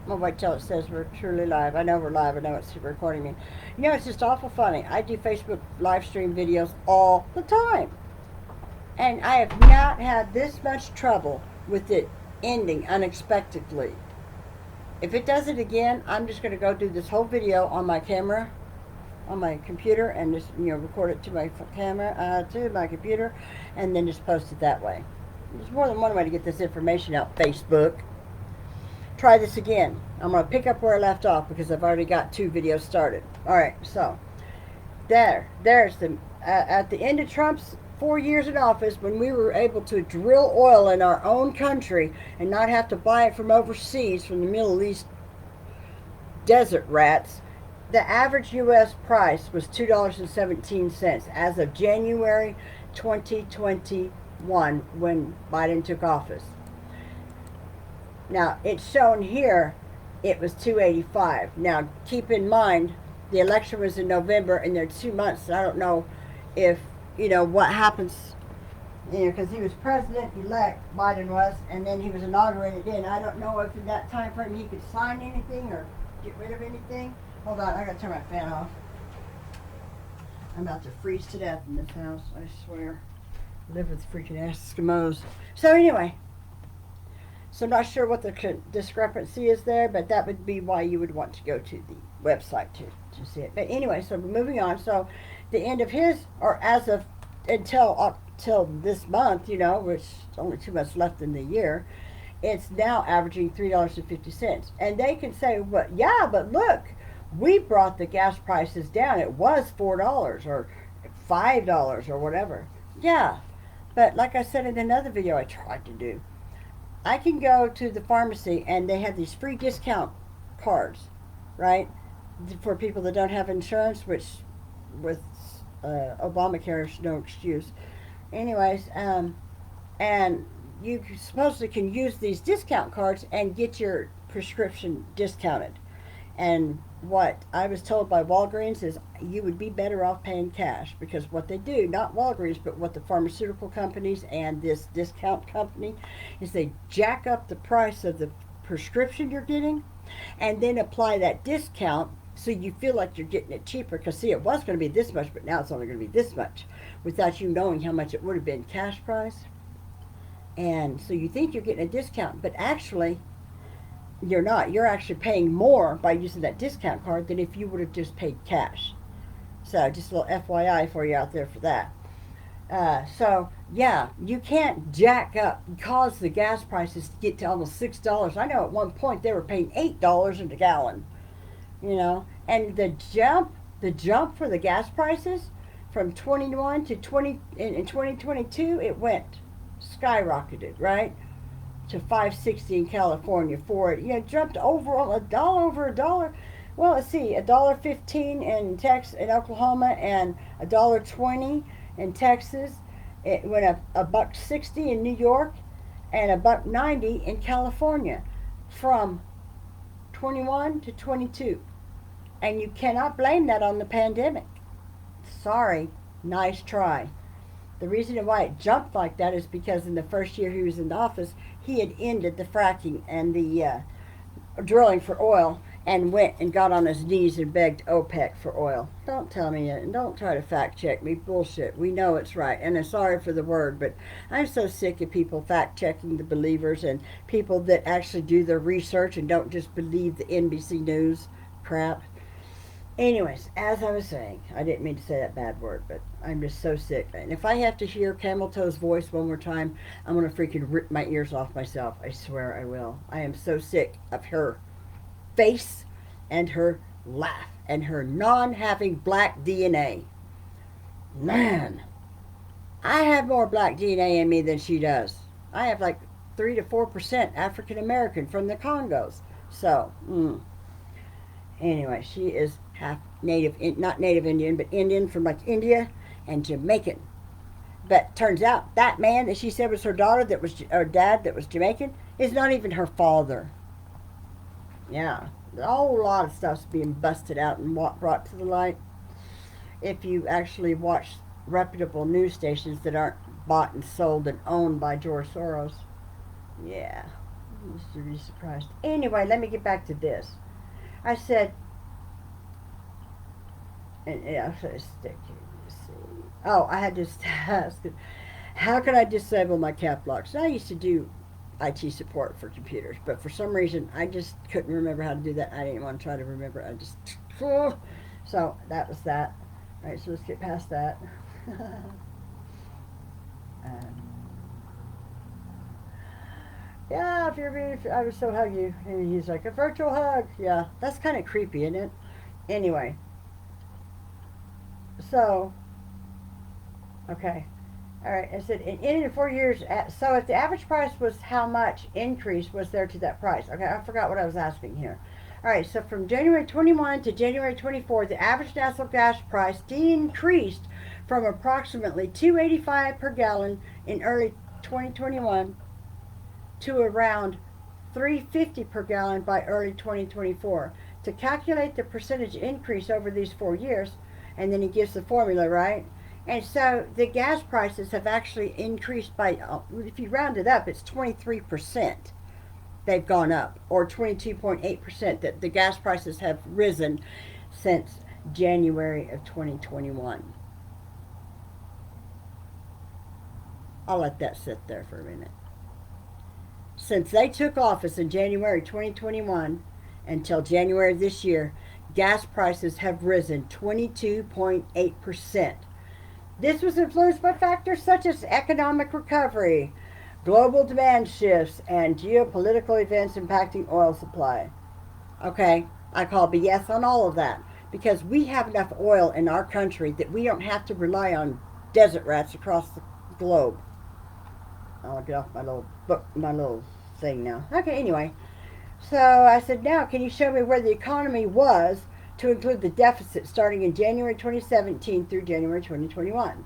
Well, wait till it says we're truly live. I know we're live. I know it's recording me. You know, it's just awful funny. I do Facebook live stream videos all the time. And I have not had this much trouble with it ending unexpectedly. If it does it again, I'm just going to go do this whole video on my camera, on my computer, and just record it to my camera, to my computer, and then just post it that way. There's more than one way to get this information out. Facebook. Try this again. I'm going to pick up where I left off because I've already got 2 videos started. All right, so there's the at the end of Trump's 4 years in office, when we were able to drill oil in our own country and not have to buy it from overseas from the Middle East desert rats. The average U.S. price was $2.17 as of January 2021 when Biden took office. Now, it's shown here it was 285. Now, keep in mind, the election was in November, and there are 2 months. I don't know if, what happens, because he was president-elect, Biden was, and then he was inaugurated in. I don't know if in that time frame he could sign anything or get rid of anything. Hold on, I gotta turn my fan off. I'm about to freeze to death in this house, I swear. I live with freaking Eskimos. So anyway, so I'm not sure what the discrepancy is there, but that would be why you would want to go to the website to see it. But anyway, so moving on. So the end of his, or as of until this month, which is only 2 months left in the year, it's now averaging $3.50. And they can say, "But yeah, but look, we brought the gas prices down. It was $4 or $5 or whatever." Yeah, but like I said in another video I tried to do, I can go to the pharmacy and they have these free discount cards, right? For people that don't have insurance, which with Obamacare is no excuse. Anyways, and you supposedly can use these discount cards and get your prescription discounted. And what I was told by Walgreens is you would be better off paying cash, because what they do, not Walgreens, but what the pharmaceutical companies and this discount company, is they jack up the price of the prescription you're getting and then apply that discount so you feel like you're getting it cheaper. Because, see, it was going to be this much, but now it's only going to be this much without you knowing how much it would have been cash price. And so you think you're getting a discount, but actually you're not. You're actually paying more by using that discount card than if you would have just paid cash. So just a little FYI for you out there for that. So yeah, you can't jack up, cause the gas prices to get to almost $6. I know at one point they were paying $8 a gallon. And the jump for the gas prices from 21 to 20 in 2022, it went skyrocketed, right? To 560 in California for it. Jumped over a dollar. Well, let's see, $1.15 in Oklahoma, and $1.20 in Texas. It went up $1.60 in New York, and $1.90 in California, from 21 to 22. And you cannot blame that on the pandemic. Sorry, nice try. The reason why it jumped like that is because in the first year he was in office, he had ended the fracking and the drilling for oil, and went and got on his knees and begged OPEC for oil. Don't tell me it, and don't try to fact check me. Bullshit. We know it's right. And I'm sorry for the word, but I'm so sick of people fact checking the believers and people that actually do their research and don't just believe the NBC News crap. Anyways, as I was saying, I didn't mean to say that bad word, but I'm just so sick. And if I have to hear Camel Toe's voice one more time, I'm going to freaking rip my ears off myself. I swear I will. I am so sick of her face and her laugh and her non-having black DNA. Man, I have more black DNA in me than she does. I have like 3 to 4% African American from the Congos. So, anyway, she is half native, not native Indian, but Indian from like India, and Jamaican. But turns out that man that she said was her daughter, that was her dad, that was Jamaican, is not even her father. Yeah, a whole lot of stuff's being busted out and brought to the light. If you actually watch reputable news stations that aren't bought and sold and owned by George Soros. Yeah, You used to be surprised. Anyway, let me get back to this. I said, and yeah, I said, stick here. You see. Oh, I had to ask, how can I disable my cap locks? I used to do IT support for computers, but for some reason I just couldn't remember how to do that. I didn't want to try to remember. I just, so that was that. All right, so let's get past that. um, yeah, if you're being, I would still hug you. And he's like, a virtual hug. Yeah, that's kind of creepy, isn't it? Anyway, so, okay. All right, I said, in 4 years, so if the average price was how much increase was there to that price? Okay, I forgot what I was asking here. All right, so from January 21 to January 24, the average natural gas price decreased from approximately 2.85 per gallon in early 2021 to around 3.50 per gallon by early 2024. To calculate the percentage increase over these 4 years, and then he gives the formula, right? And so the gas prices have actually increased by, if you round it up, it's 23%. They've gone up, or 22.8%, that the gas prices have risen since January of 2021. I'll let that sit there for a minute. Since they took office in January 2021 until January this year, gas prices have risen 22.8%. This was influenced by factors such as economic recovery, global demand shifts, and geopolitical events impacting oil supply. Okay, I call BS on all of that because we have enough oil in our country that we don't have to rely on desert rats across the globe. I'll get off my little book, my little thing now. Okay, anyway. So I said, now can you show me where the economy was to include the deficit starting in January 2017 through January 2021?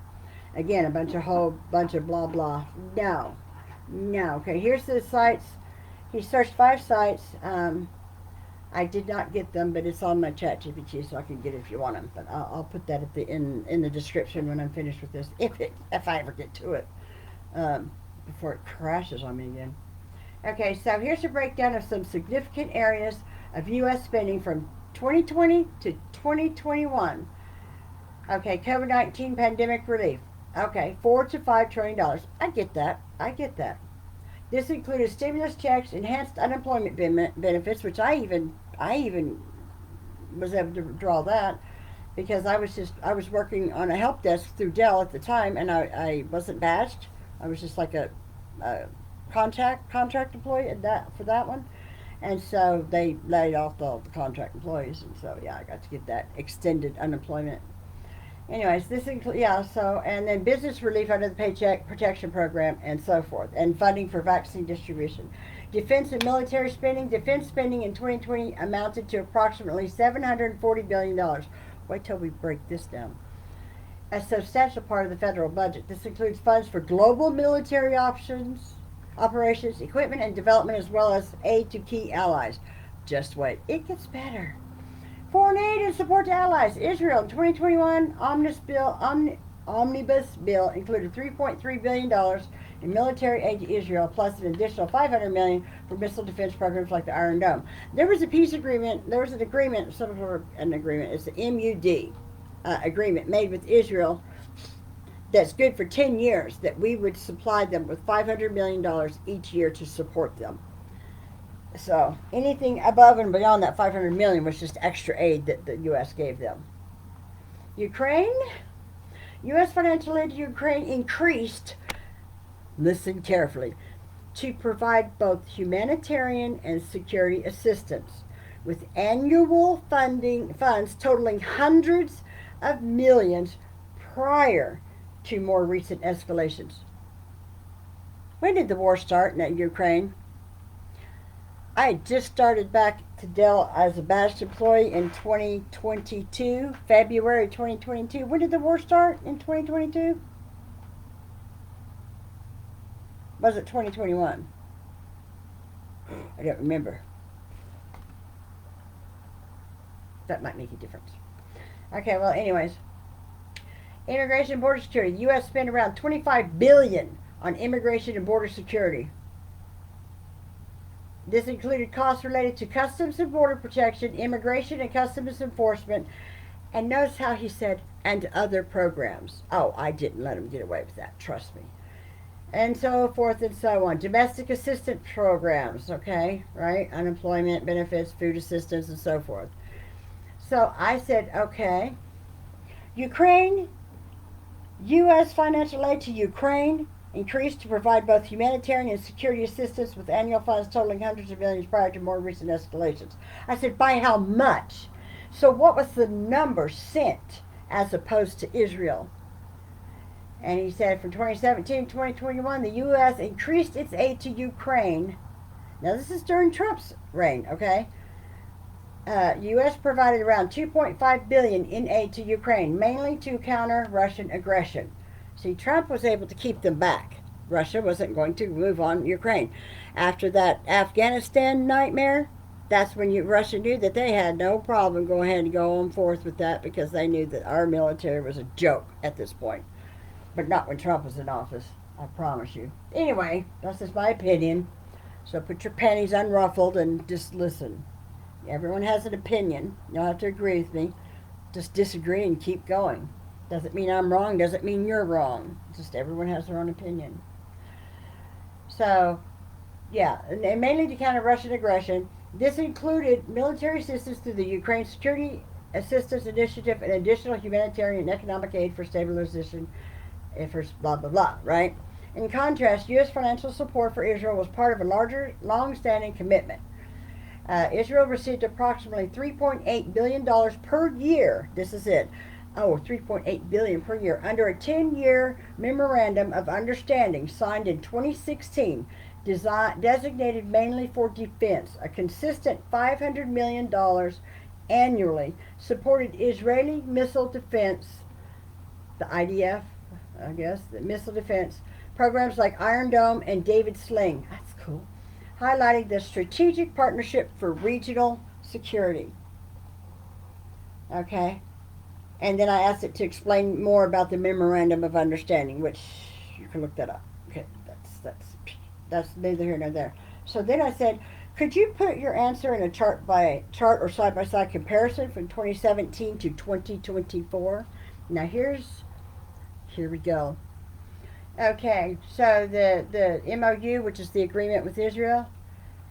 Again, a whole bunch of blah blah. No, no. Okay, here's the sites. He searched 5 sites. I did not get them, but it's on my ChatGPT, so I can get it if you want them. But I'll put that at the in the description when I'm finished with this, if I ever get to it, before it crashes on me again. Okay, so here's a breakdown of some significant areas of U.S. spending from 2020 to 2021. Okay, COVID-19 pandemic relief. Okay, $4 to $5 trillion. I get that. I get that. This included stimulus checks, enhanced unemployment benefits, which I even was able to draw that because I was working on a help desk through Dell at the time, and I wasn't badged. I was just like a contract employee at that for that one, and so they laid off all the contract employees, and so yeah, I got to get that extended unemployment. Anyways, this includes, yeah, so, and then business relief under the Paycheck Protection Program and so forth, and funding for vaccine distribution. Defense and military spending. Defense spending in 2020 amounted to approximately $740 billion. Wait till we break this down. A substantial part of the federal budget. This includes funds for global military operations, equipment, and development, as well as aid to key allies. Just wait. It gets better. Foreign aid and support to allies. Israel in 2021 omnibus bill included $3.3 billion in military aid to Israel, plus an additional $500 million for missile defense programs like the Iron Dome. There was a peace agreement. There was an agreement, sort of an agreement. It's the MUD agreement made with Israel that's good for 10 years, that we would supply them with $500 million each year to support them. So anything above and beyond that $500 million was just extra aid that the U.S. gave them. Ukraine? U.S. financial aid to Ukraine increased, listen carefully, to provide both humanitarian and security assistance, with annual funds totaling hundreds of millions prior to more recent escalations. When did the war start in Ukraine? I had just started back to Dell as a badged employee in 2022, February 2022. When did the war start in 2022? Was it 2021? I don't remember. That might make a difference. Okay, well, anyways. Immigration and border security. The U.S. spent around $25 billion on immigration and border security. This included costs related to Customs and Border Protection, Immigration and Customs Enforcement, and notice how he said, and other programs. Oh, I didn't let him get away with that, trust me. And so forth and so on. Domestic assistance programs, okay, right? Unemployment benefits, food assistance, and so forth. So I said, okay, Ukraine, U.S. financial aid to Ukraine increased to provide both humanitarian and security assistance with annual funds totaling hundreds of millions prior to more recent escalations. I said, by how much? So what was the number sent as opposed to Israel? And he said from 2017 to 2021, the U.S. increased its aid to Ukraine. Now this is during Trump's reign, okay? U.S. provided around $2.5 billion in aid to Ukraine, mainly to counter Russian aggression. See, Trump was able to keep them back. Russia wasn't going to move on Ukraine. After that Afghanistan nightmare, that's when Russia knew that they had no problem going ahead and go on forth with that because they knew that our military was a joke at this point. But not when Trump was in office, I promise you. Anyway, that's just my opinion. So put your panties unruffled and just listen. Everyone has an opinion. You don't have to agree with me. Just disagree and keep going. Doesn't mean I'm wrong, doesn't mean you're wrong. Just everyone has their own opinion. So, yeah, and mainly to counter Russian aggression. This included military assistance through the Ukraine Security Assistance Initiative and additional humanitarian and economic aid for stabilization for blah, blah, blah, right? In contrast, U.S. financial support for Israel was part of a larger, long-standing commitment. Israel received approximately $3.8 billion per year. This is it. Oh, $3.8 billion per year under a 10-year memorandum of understanding signed in 2016, designated mainly for defense. A consistent $500 million annually supported Israeli missile defense, the IDF, I guess, the missile defense programs like Iron Dome and David Sling. That's cool. Highlighting the strategic partnership for regional security. Okay. And then I asked it to explain more about the memorandum of understanding, which you can look that up. Okay, that's neither here nor there. So then I said, could you put your answer in a chart or side by side comparison from 2017 to 2024? Now here we go. Okay, so the MOU, which is the agreement with Israel,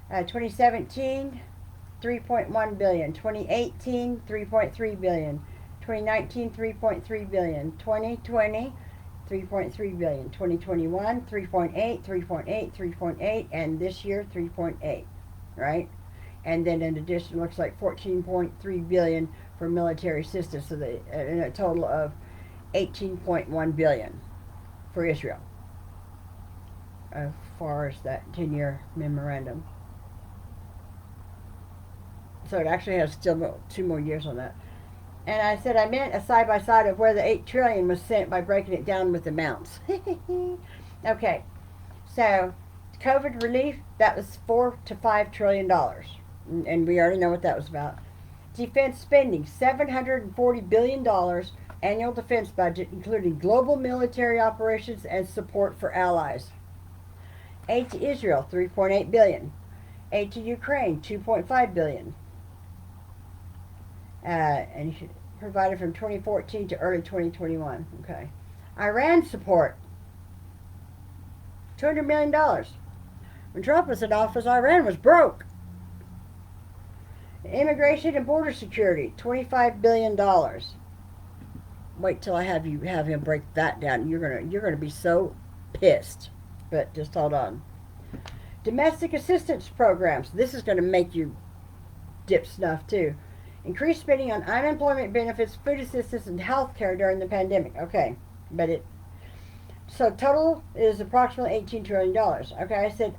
2017, 3.1 billion. 2018, 3.3 billion. 2019, 3.3 billion. 2020, 3.3 billion. 2021, 3.8, 3.8, 3.8, and this year 3.8, right? And then in addition, looks like 14.3 billion for military assistance, so in a total of 18.1 billion for Israel, as far as that 10-year memorandum. So it actually has still 2 more years on that. And I said I meant a side-by-side of where the $8 trillion was sent by breaking it down with amounts. Okay, so COVID relief, that was $4 to $5 trillion. And we already know what that was about. Defense spending, $740 billion annual defense budget, including global military operations and support for allies. Aid to Israel, $3.8 billion. Aid to Ukraine, $2.5 billion. And provided from 2014 to early 2021. Okay. Iran support, $200 million. When Trump was in office, Iran was broke. Immigration and border security, $25 billion. Wait till I have him break that down. You're gonna be so pissed. But just hold on. Domestic assistance programs. This is gonna make you dip snuff too. Increased spending on unemployment benefits, food assistance, and health care during the pandemic. Okay, so total is approximately $18 trillion. Okay, I said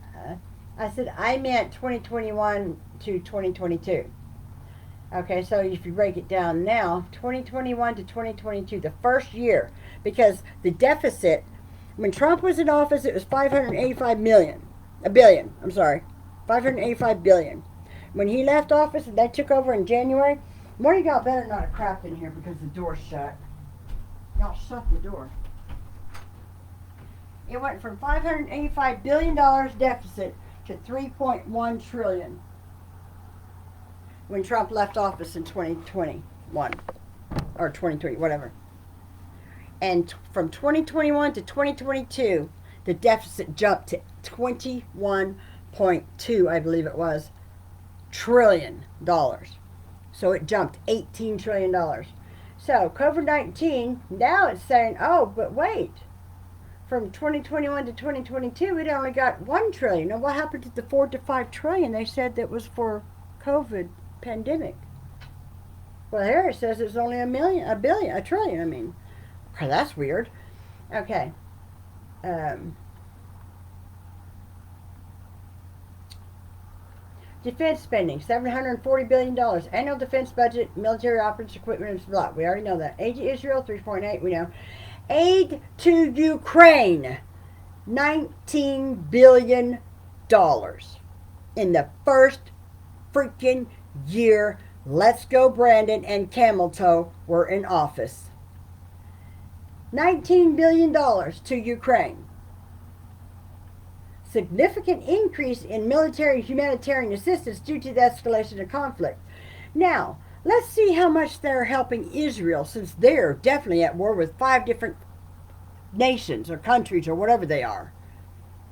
I meant 2021 to 2022. Okay, so if you break it down now, 2021 to 2022, the first year, because the deficit, when Trump was in office, it was $585 billion. When he left office and they took over in January, one of y'all better not have crap in here because the door's shut. Y'all shut the door. It went from $585 billion deficit to 3.1 trillion when Trump left office in 2021 or 2020, whatever. And from 2021 to 2022, the deficit jumped to 21.2, I believe it was, trillion dollars. So it jumped $18 trillion. So COVID-19, now it's saying, oh, but wait, from 2021 to 2022, it only got 1 trillion. Now what happened to the 4 to 5 trillion they said that was for COVID pandemic? Well, here it says it's only a trillion, I mean. Oh, that's weird. Okay. Defense spending, $740 billion. Annual defense budget, military operations, equipment, blah. We already know that. Aid to Israel, 3.8, we know. Aid to Ukraine, $19 billion in the first freaking year Let's Go Brandon and Camel Toe were in office. $19 billion to Ukraine. Significant increase in military humanitarian assistance due to the escalation of conflict. Now, let's see how much they're helping Israel, since they're definitely at war with 5 different nations or countries or whatever they are.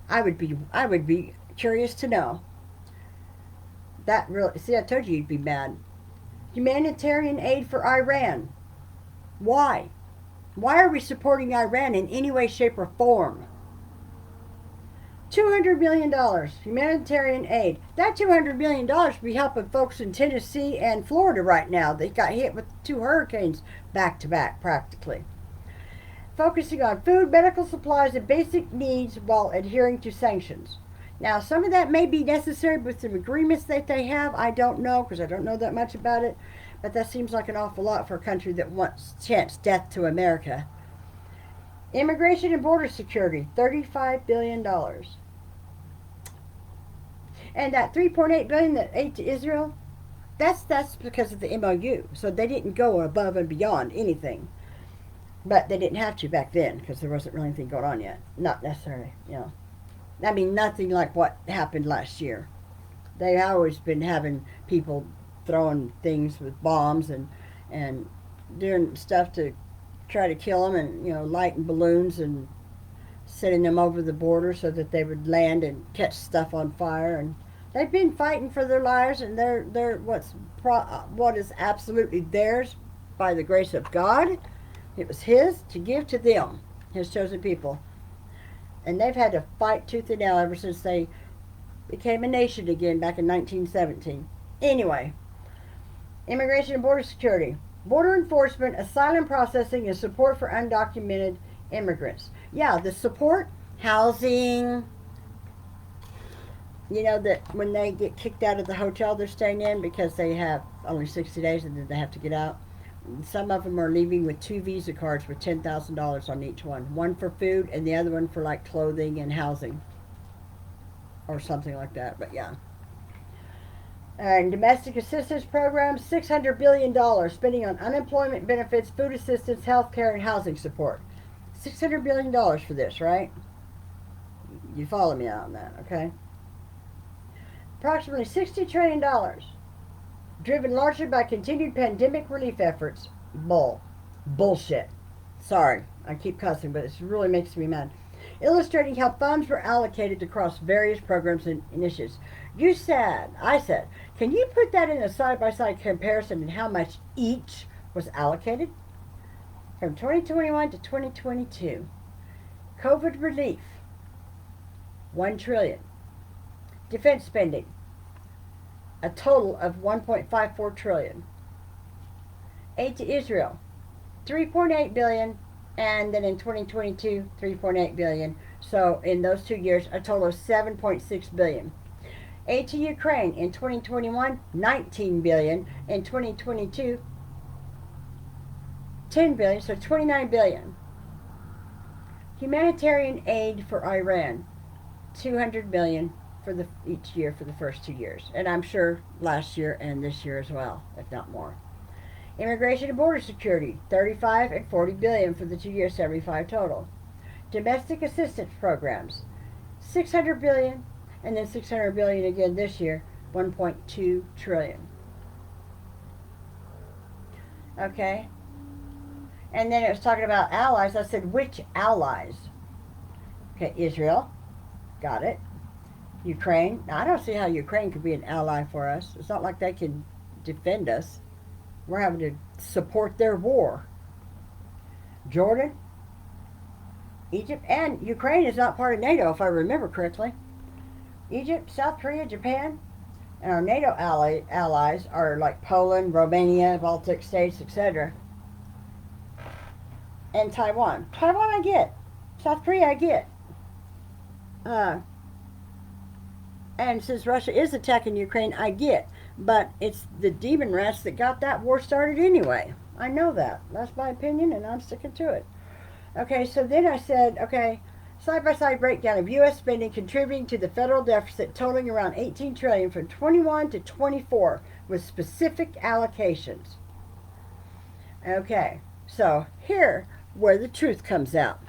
I would be curious to know. That really, see, I told you you'd be mad. Humanitarian aid for Iran. Why? Why are we supporting Iran in any way, shape, or form? $200 million humanitarian aid. That $200 million would be helping folks in Tennessee and Florida right now. They got hit with 2 hurricanes back to back practically. Focusing on food, medical supplies, and basic needs while adhering to sanctions. Now, some of that may be necessary with some agreements that they have. I don't know, because I don't know that much about it. But that seems like an awful lot for a country that wants chance death to America. Immigration and border security, $35 billion. And that $3.8 billion that aid to Israel, that's because of the MOU. So they didn't go above and beyond anything. But they didn't have to back then, because there wasn't really anything going on yet. Not necessarily, you know. I mean, nothing like what happened last year. They've always been having people throwing things with bombs and doing stuff to try to kill them, and, you know, lighting balloons and sending them over the border so that they would land and catch stuff on fire. And they've been fighting for their lives, and they're what is absolutely theirs by the grace of God. It was His to give to them, His chosen people. And they've had to fight tooth and nail ever since they became a nation again back in 1917. Anyway, immigration and border security. Border enforcement, asylum processing, and support for undocumented immigrants. Yeah, the support, housing, you know, that when they get kicked out of the hotel they're staying in because they have only 60 days and then they have to get out. Some of them are leaving with 2 Visa cards with $10,000 on each one. One for food and the other one for like clothing and housing. Or something like that, but yeah. And domestic assistance programs, $600 billion spending on unemployment benefits, food assistance, health care, and housing support. $600 billion for this, right? You follow me on that, okay? Approximately $60 trillion, driven largely by continued pandemic relief efforts. Bullshit. Sorry, I keep cussing, but it really makes me mad. Illustrating how funds were allocated across various programs and initiatives. I said, can you put that in a side-by-side comparison and how much each was allocated? From 2021 to 2022, COVID relief, $1 trillion. Defense spending, a total of $1.54 trillion. Aid to Israel, $3.8 billion, and then in 2022, $3.8 billion. So in those 2 years, a total of $7.6 billion. Aid to Ukraine in 2021, $19 billion. In 2022, $10 billion, so $29 billion. Humanitarian aid for Iran, $200 billion for each year for the first 2 years. And I'm sure last year and this year as well, if not more. Immigration and border security, $35 and $40 billion for the 2 years, 75 total. Domestic assistance programs, $600 billion. and then 600 billion again this year, 1.2 trillion. Okay, and then it was talking about allies. I said, which allies? Okay, Israel, got it. Ukraine. Now, I don't see how Ukraine could be an ally for us. It's not like they can defend us. We're having to support their war. Jordan, Egypt, and Ukraine is not part of NATO, if I remember correctly. Egypt, South Korea, Japan, and our NATO allies are like Poland, Romania, Baltic states, etc. And Taiwan. Taiwan I get. South Korea I get. And since Russia is attacking Ukraine, I get. But it's the demon rats that got that war started anyway. I know that. That's my opinion, and I'm sticking to it. Okay, so then I said, okay, side-by-side breakdown of U.S. spending contributing to the federal deficit totaling around $18 trillion from 21 to 24 with specific allocations. Okay, so here where the truth comes out.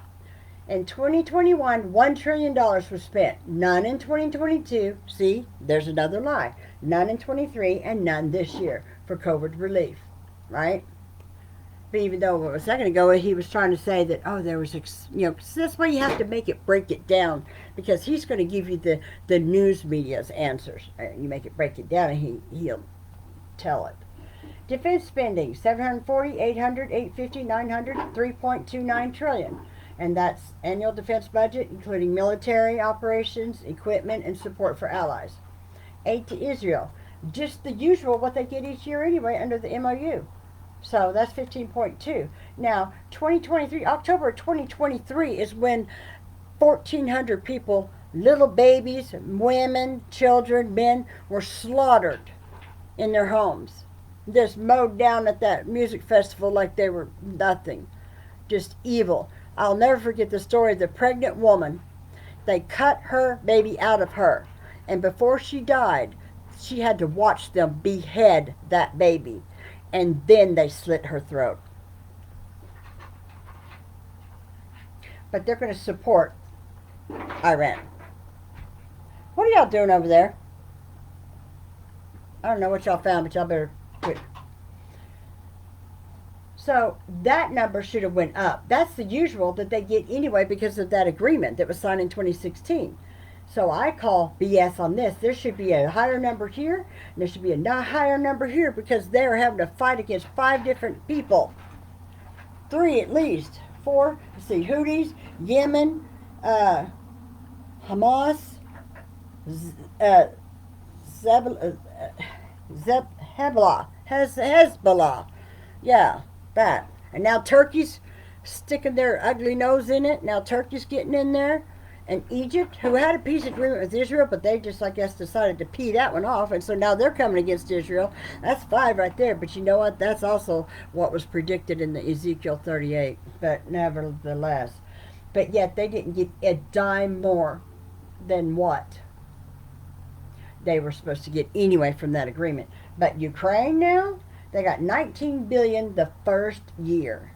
In 2021, $1 trillion was spent. None in 2022. See, there's another lie. None in 23 and none this year for COVID relief, right? But even though a second ago he was trying to say that, oh, there was, so that's why you have to break it down, because he's going to give you the news media's answers. You make it break it down and he'll tell it. Defense spending, 740, 800, 850, 900, 3.29 trillion. And that's annual defense budget, including military operations, equipment, and support for allies. Aid to Israel, just the usual what they get each year anyway under the MOU. So that's 15.2. Now, 2023, October 2023 is when 1,400 people, little babies, women, children, men, were slaughtered in their homes. Just mowed down at that music festival like they were nothing. Just evil. I'll never forget the story of the pregnant woman. They cut her baby out of her. And before she died, she had to watch them behead that baby. And then they slit her throat. But they're going to support Iran. What are y'all doing over there? I don't know what y'all found, but y'all better quit. So that number should have went up. That's the usual that they get anyway because of that agreement that was signed in 2016. So I call BS on this. There should be a higher number here, and there should be a higher number here, because they're having to fight against 5 different people. 3 at least. 4, let's see, Houthis, Yemen, Hamas, Hezbollah. Yeah, that. And now Turkey's sticking their ugly nose in it. Now Turkey's getting in there. And Egypt, who had a peace agreement with Israel, but they just, I guess, decided to pee that one off. And so now they're coming against Israel. That's 5 right there. But you know what? That's also what was predicted in the Ezekiel 38. But nevertheless. But yet they didn't get a dime more than what they were supposed to get anyway from that agreement. But Ukraine now, they got 19 billion the first year.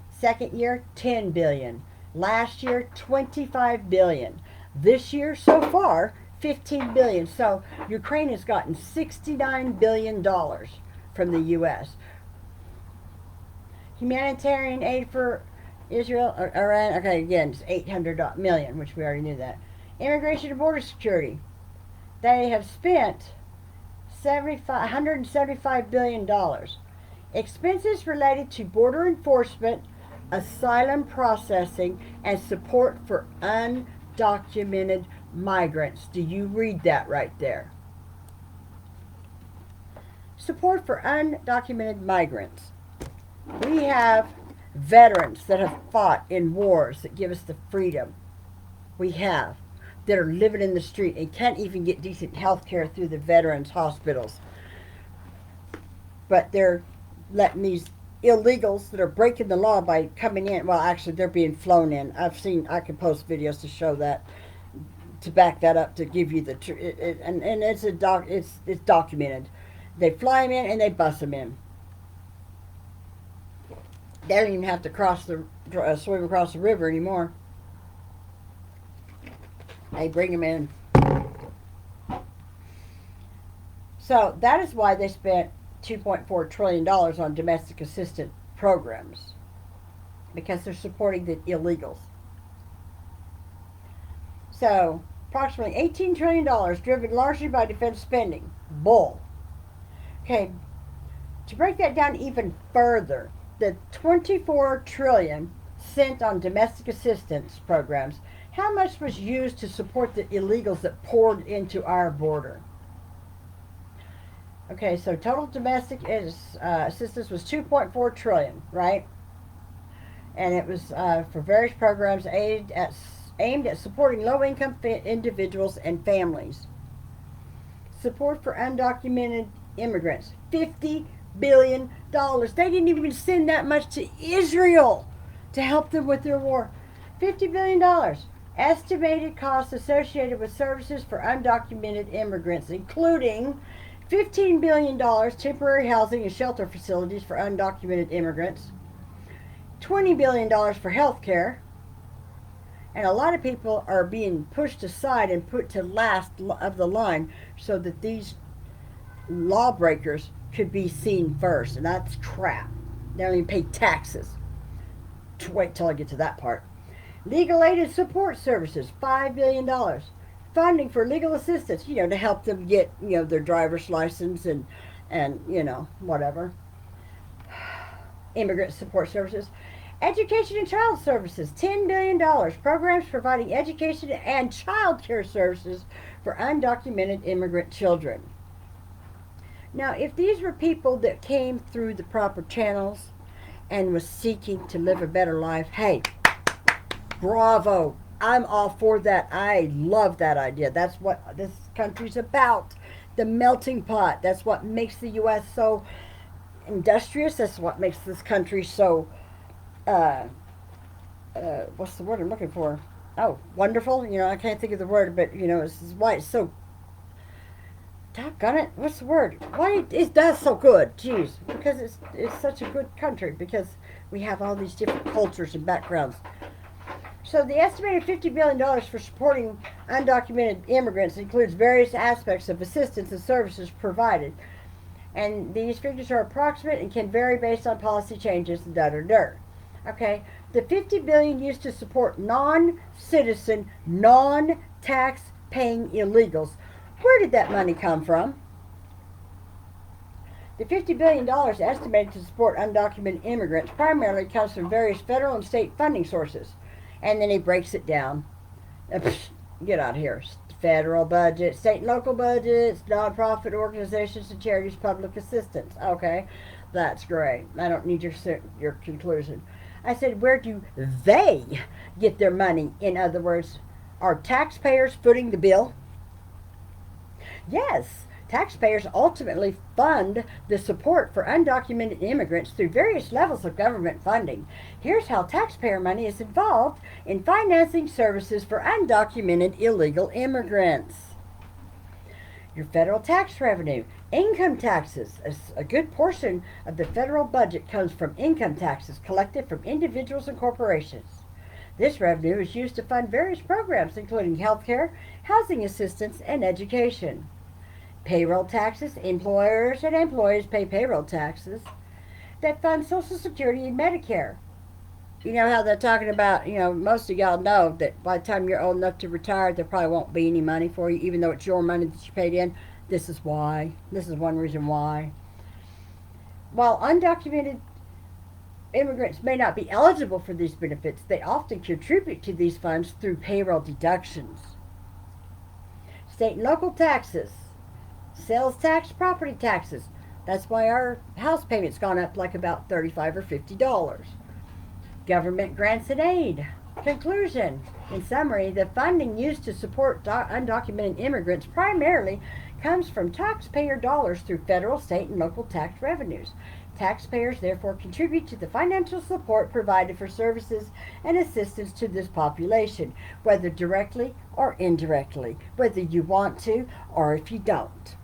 Second year, 10 billion. Last year, 25 billion. This year, so far, 15 billion. So Ukraine has gotten $69 billion from the U.S. Humanitarian aid for Israel, or Iran, okay, again, it's 800 million, which we already knew that. Immigration and border security. They have spent $175 billion. Expenses related to border enforcement, asylum processing, and support for undocumented migrants. Do you read that right there? Support for undocumented migrants. We have veterans that have fought in wars that give us the freedom we have, that are living in the street and can't even get decent health care through the veterans hospitals. But they're letting these illegals that are breaking the law by coming in. Well, actually, they're being flown in. I can post videos to show that, to back that up, to give you the and it's documented. They fly them in and they bus them in. They don't even have to swim across the river anymore. They bring them in So that is why they spent $2.4 trillion on domestic assistance programs, because they're supporting the illegals. So approximately $18 trillion driven largely by defense spending. Bull. Okay, to break that down even further, the 24 trillion spent on domestic assistance programs, how much was used to support the illegals that poured into our border? Okay, so total domestic assistance was 2.4 trillion, right? And it was for various programs aimed at supporting low-income individuals and families. Support for undocumented immigrants, $50 billion. They didn't even send that much to Israel to help them with their war. $50 billion. Estimated costs associated with services for undocumented immigrants, including $15 billion temporary housing and shelter facilities for undocumented immigrants, $20 billion for health care, and a lot of people are being pushed aside and put to last of the line so that these lawbreakers could be seen first, and that's crap. They don't even pay taxes. Wait till I get to that part. Legal aid and support services, $5 billion. Funding for legal assistance, to help them get, their driver's license and whatever. Immigrant support services. Education and child services, $10 billion. Programs providing education and child care services for undocumented immigrant children. Now, if these were people that came through the proper channels and was seeking to live a better life, hey, bravo. I'm all for that. I love that idea. That's what this country's about. The melting pot. That's what makes the U.S. so industrious. That's what makes this country so, what's the word I'm looking for? Oh, wonderful. I can't think of the word, but, this is why it's so, doggone it, what's the word? Why is that so good? Jeez, because it's such a good country, because we have all these different cultures and backgrounds. So the estimated $50 billion for supporting undocumented immigrants includes various aspects of assistance and services provided. And these figures are approximate and can vary based on policy changes, Okay, the $50 billion used to support non-citizen, non-tax-paying illegals. Where did that money come from? The $50 billion estimated to support undocumented immigrants primarily comes from various federal and state funding sources. And then he breaks it down. Get out of here. Federal budget, state and local budgets, nonprofit organizations and charities, public assistance. Okay, that's great. I don't need your conclusion. I said, where do they get their money? In other words, are taxpayers footing the bill? Yes. Taxpayers ultimately fund the support for undocumented immigrants through various levels of government funding. Here's how taxpayer money is involved in financing services for undocumented illegal immigrants. Your federal tax revenue, income taxes. A good portion of the federal budget comes from income taxes collected from individuals and corporations. This revenue is used to fund various programs including health care, housing assistance, and education. Payroll taxes. Employers and employees pay payroll taxes that fund Social Security and Medicare. You know how they're talking about, most of y'all know that by the time you're old enough to retire, there probably won't be any money for you, even though it's your money that you paid in. This is why. This is one reason why. While undocumented immigrants may not be eligible for these benefits, they often contribute to these funds through payroll deductions. State and local taxes. Sales tax, property taxes. That's why our house payment's gone up like about $35 or $50. Government grants and aid. Conclusion. In summary, the funding used to support undocumented immigrants primarily comes from taxpayer dollars through federal, state, and local tax revenues. Taxpayers therefore contribute to the financial support provided for services and assistance to this population, whether directly or indirectly, whether you want to or if you don't.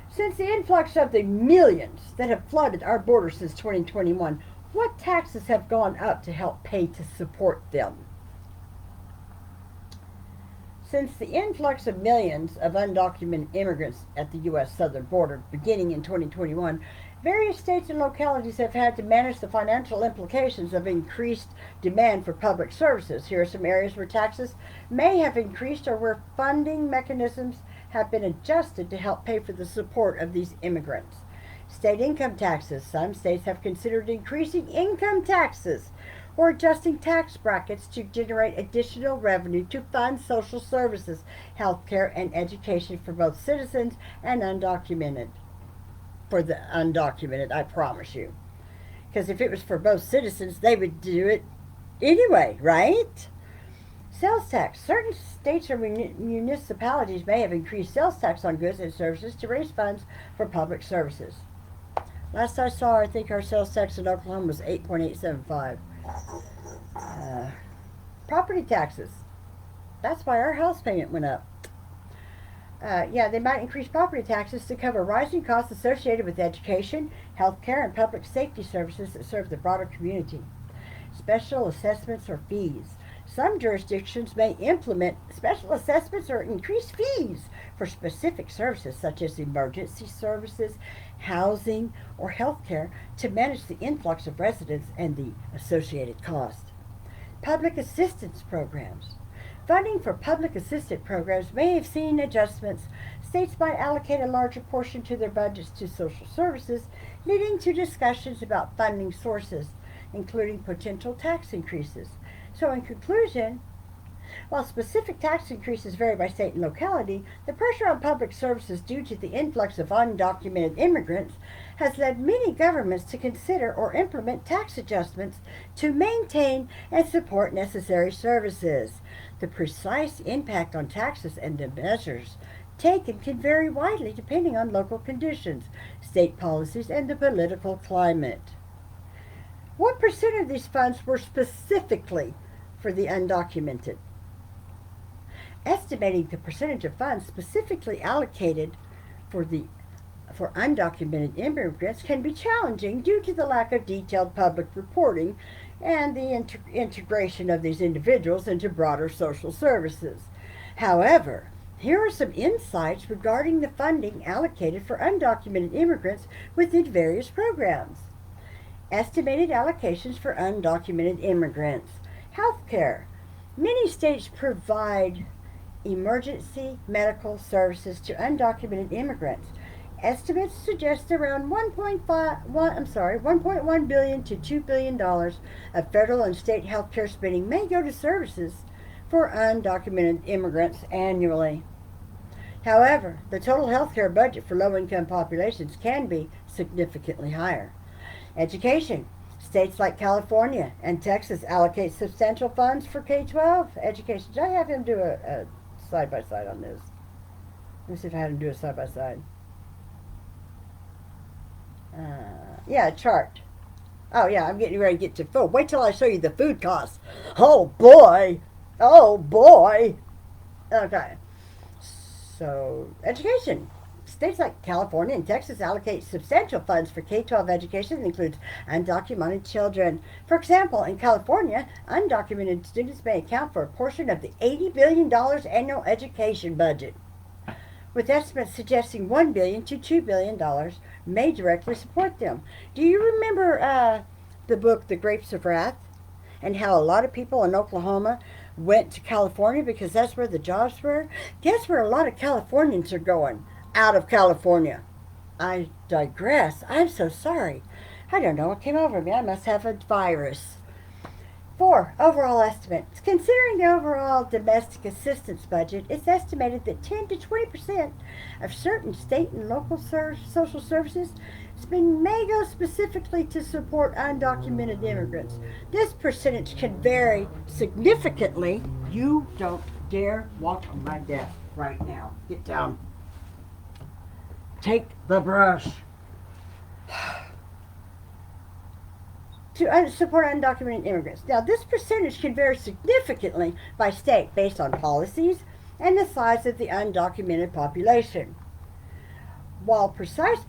Since the influx of the millions that have flooded our borders since 2021, what taxes have gone up to help pay to support them? Since the influx of millions of undocumented immigrants at the U.S. southern border beginning in 2021, various states and localities have had to manage the financial implications of increased demand for public services. Here are some areas where taxes may have increased or where funding mechanisms have been adjusted to help pay for the support of these immigrants. State income taxes. Some states have considered increasing income taxes or adjusting tax brackets to generate additional revenue to fund social services, health care, and education for both citizens and undocumented. For the undocumented, I promise you. Because if it was for both citizens, they would do it anyway, right? Sales tax. Certain states or municipalities may have increased sales tax on goods and services to raise funds for public services. Last I saw, I think our sales tax in Oklahoma was 8.875. Property taxes. That's why our house payment went up. They might increase property taxes to cover rising costs associated with education, health care, and public safety services that serve the broader community. Special assessments or fees. Some jurisdictions may implement special assessments or increase fees for specific services such as emergency services, housing, or health care to manage the influx of residents and the associated cost. Public assistance programs. Funding for public assistance programs may have seen adjustments. States might allocate a larger portion to their budgets to social services, leading to discussions about funding sources, including potential tax increases. So in conclusion, while specific tax increases vary by state and locality, the pressure on public services due to the influx of undocumented immigrants has led many governments to consider or implement tax adjustments to maintain and support necessary services. The precise impact on taxes and the measures taken can vary widely depending on local conditions, state policies, and the political climate. What percent of these funds were specifically for the undocumented? Estimating the percentage of funds specifically allocated for undocumented immigrants can be challenging due to the lack of detailed public reporting and the integration of these individuals into broader social services. However, here are some insights regarding the funding allocated for undocumented immigrants within various programs. Estimated allocations for undocumented immigrants. Healthcare. Many states provide emergency medical services to undocumented immigrants. Estimates suggest around $1.1 billion to $2 billion of federal and state health care spending may go to services for undocumented immigrants annually. However, the total health care budget for low-income populations can be significantly higher. Education. States like California and Texas allocate substantial funds for K-12 education. Did I have him do a side-by-side on this? Let me see if I had him do a side-by-side. A chart. Oh yeah, I'm getting ready to get to food. Wait till I show you the food costs. Oh boy. Okay. So, education. States like California and Texas allocate substantial funds for K-12 education that includes undocumented children. For example, in California, undocumented students may account for a portion of the $80 billion annual education budget, with estimates suggesting $1 billion to $2 billion may directly support them. Do you remember the book The Grapes of Wrath, and how a lot of people in Oklahoma went to California because that's where the jobs were? Guess where a lot of Californians are going? Out of California. I digress. I'm so sorry. I don't know what came over me. I must have a virus. 4. Overall estimates. Considering the overall domestic assistance budget, it's estimated that 10 to 20% of certain state and local social services spending may go specifically to support undocumented immigrants. This percentage can vary significantly. You don't dare walk on my desk right now. Get down. Take the brush. To support undocumented immigrants. Now, this percentage can vary significantly by state based on policies and the size of the undocumented population. While precise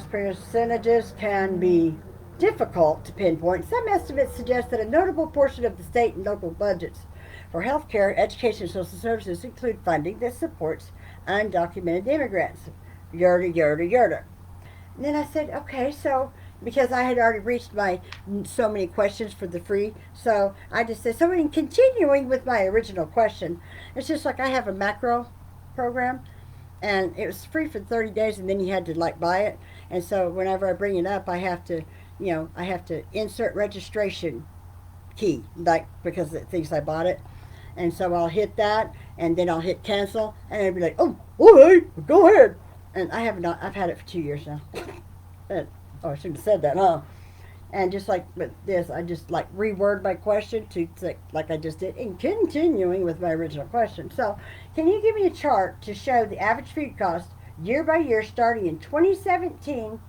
percentages can be difficult to pinpoint, some estimates suggest that a notable portion of the state and local budgets for health care, education, and social services include funding that supports undocumented immigrants. Yerda, yerda, yerda. And then I said, okay, so because I had already reached my so many questions for the free, so I just said, so in continuing with my original question, it's just like I have a macro program, and it was free for 30 days, and then you had to like buy it. And so whenever I bring it up, I have to, I have to insert registration key, like because it thinks I bought it. And so I'll hit that, and then I'll hit cancel, and it'll be like, oh, okay, go ahead. And I have not. I've had it for 2 years now. And, oh, I shouldn't have said that, huh? And just like with this, I just like reword my question to like I just did, and continuing with my original question. So, can you give me a chart to show the average food cost year by year, starting in 2017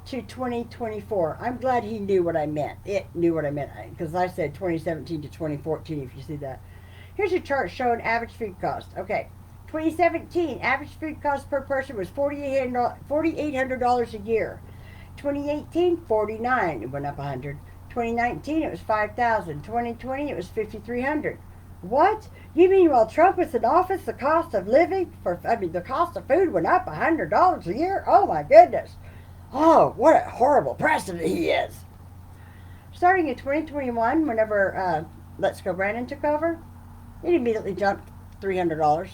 to 2024? I'm glad he knew what I meant. It knew what I meant because I said 2017 to 2014. If you see that, here's a chart showing average food cost. Okay, 2017 average food cost per person was $4,800 a year. 2018, 49. It went up 100. 2019, it was 5,000. 2020, it was 5,300. What? You mean while Trump was in office, the cost of living the cost of food went up $100 a year? Oh my goodness. Oh, what a horrible president he is. Starting in 2021, whenever Let's Go Brandon took over, it immediately jumped $300.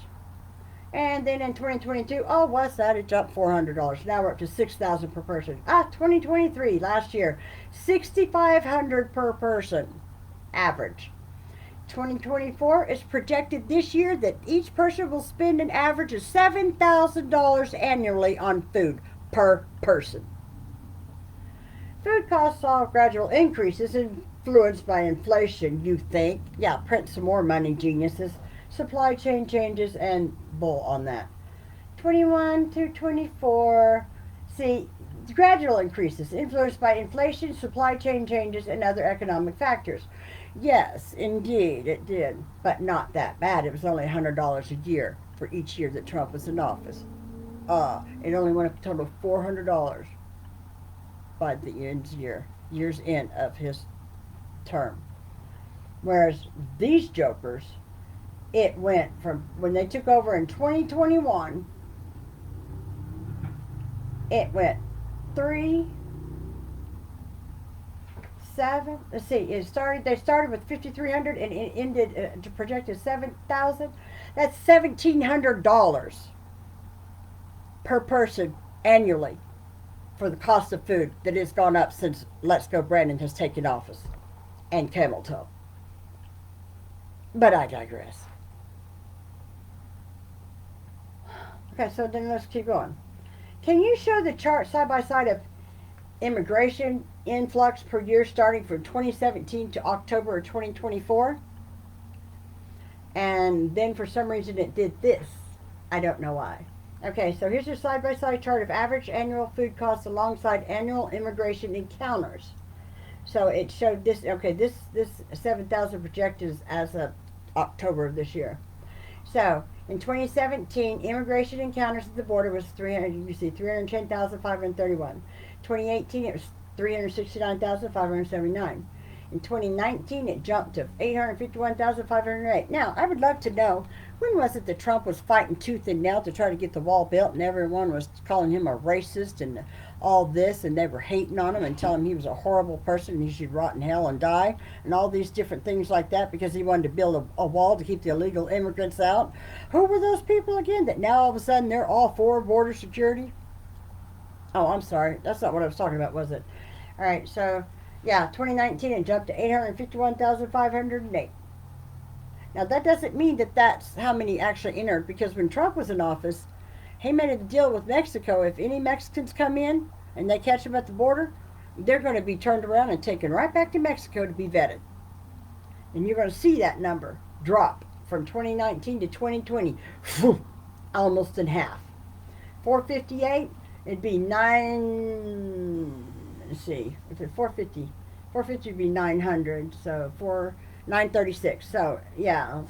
And then in 2022, oh, what's that? It jumped $400. Now we're up to $6,000 per person. 2023, last year, $6,500 per person, average. 2024 is projected this year that each person will spend an average of $7,000 annually on food per person. Food costs saw gradual increases influenced by inflation, you think. Yeah, print some more money, geniuses. Supply chain changes and bull on that. 21 to 24. See, gradual increases influenced by inflation, supply chain changes, and other economic factors. Yes, indeed, it did, but not that bad. It was only $100 a year for each year that Trump was in office. It only went up a total of $400 by the year's end of his term. Whereas these jokers, it went from when they took over in 2021, it went 3, 7. Let's see. They started with 5,300 and it ended to projected 7,000. That's $1,700 per person annually for the cost of food that has gone up since Let's Go Brandon has taken office and Camel Toe. But I digress. Okay, so then let's keep going. Can you show the chart side by side of immigration influx per year starting from 2017 to October of 2024? And then for some reason it did this. I don't know why. Okay, so here's your side by side chart of average annual food costs alongside annual immigration encounters. So it showed this. Okay, this 7,000 projected is as of October of this year. So in 2017, immigration encounters at the border was 310,531. 2018, it was 369,579. In 2019, it jumped to 851,508. Now, I would love to know, when was it that Trump was fighting tooth and nail to try to get the wall built, and everyone was calling him a racist and all this, and they were hating on him and telling him he was a horrible person and he should rot in hell and die, and all these different things like that because he wanted to build a wall to keep the illegal immigrants out? Who were those people again that now all of a sudden they're all for border security? Oh, I'm sorry. That's not what I was talking about, was it? All right, so yeah, 2019 it jumped to 851,508. Now that doesn't mean that that's how many actually entered, because when Trump was in office, he made a deal with Mexico. If any Mexicans come in and they catch them at the border, they're going to be turned around and taken right back to Mexico to be vetted. And you're going to see that number drop from 2019 to 2020, almost in half. 458, it'd be 9. Let's see, if it's 450 would be 900, so 936. So yeah,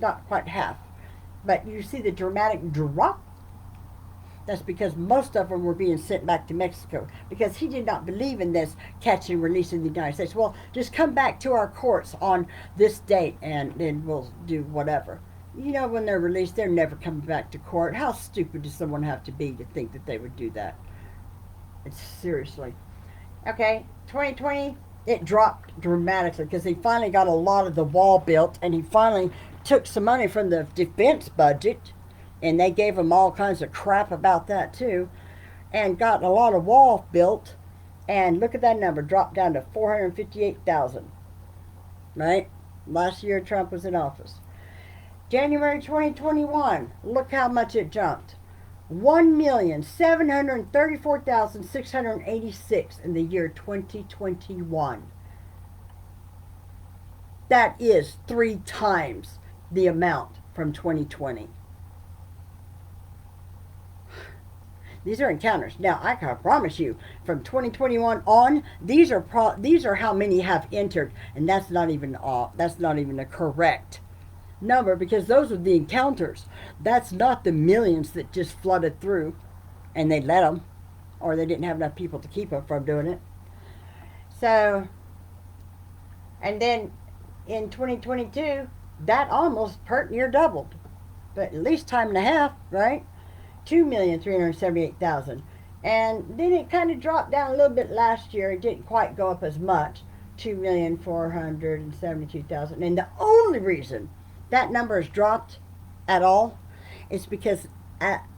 not quite half, but you see the dramatic drop. That's because most of them were being sent back to Mexico because he did not believe in this catch and release in the United States. Well, just come back to our courts on this date and then we'll do whatever. You know, when they're released, they're never coming back to court. How stupid does someone have to be to think that they would do that? It's seriously. Okay, 2020, it dropped dramatically because he finally got a lot of the wall built and he finally took some money from the defense budget and they gave him all kinds of crap about that too and got a lot of wall built. And look at that number, dropped down to 458,000, right? Last year Trump was in office. January 2021, look how much it jumped. 1,734,686 in the year 2021. That is 3 times the amount from 2020. These are encounters. Now, I can promise you, from 2021 on, these are how many have entered, and that's not even a correct number because those are the encounters. That's not the millions that just flooded through, and they let them, or they didn't have enough people to keep them from doing it. So, and then in 2022, that almost pert near doubled, but at least time and a half, right? 2,378,000. And then it kind of dropped down a little bit last year. It didn't quite go up as much, 2,472,000. And the only reason that number has dropped at all is because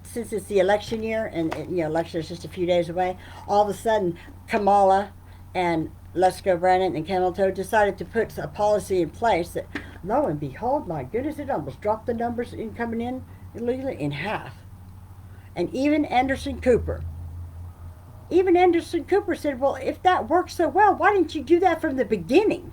since it's the election year and election is just a few days away, all of a sudden Kamala and Lesko Brannon and Camel Toe decided to put a policy in place that, lo and behold, my goodness, it almost dropped the numbers in coming in illegally in half. And even Anderson Cooper said, well, if that works so well, why didn't you do that from the beginning?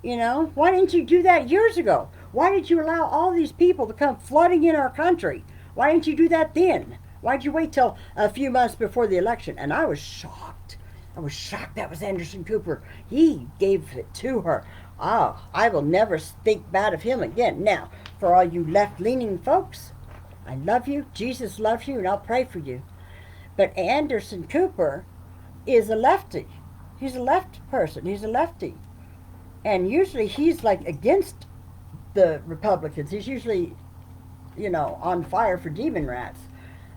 Why didn't you do that years ago? Why did you allow all these people to come flooding in our country? Why didn't you do that then? Why did you wait till a few months before the election? And I was shocked. That was Anderson Cooper. He gave it to her. Oh, I will never think bad of him again. Now, for all you left-leaning folks, I love you, Jesus loves you, and I'll pray for you. But Anderson Cooper is a lefty. He's a left person. He's a lefty. And usually he's like against the Republicans. He's usually, on fire for demon rats.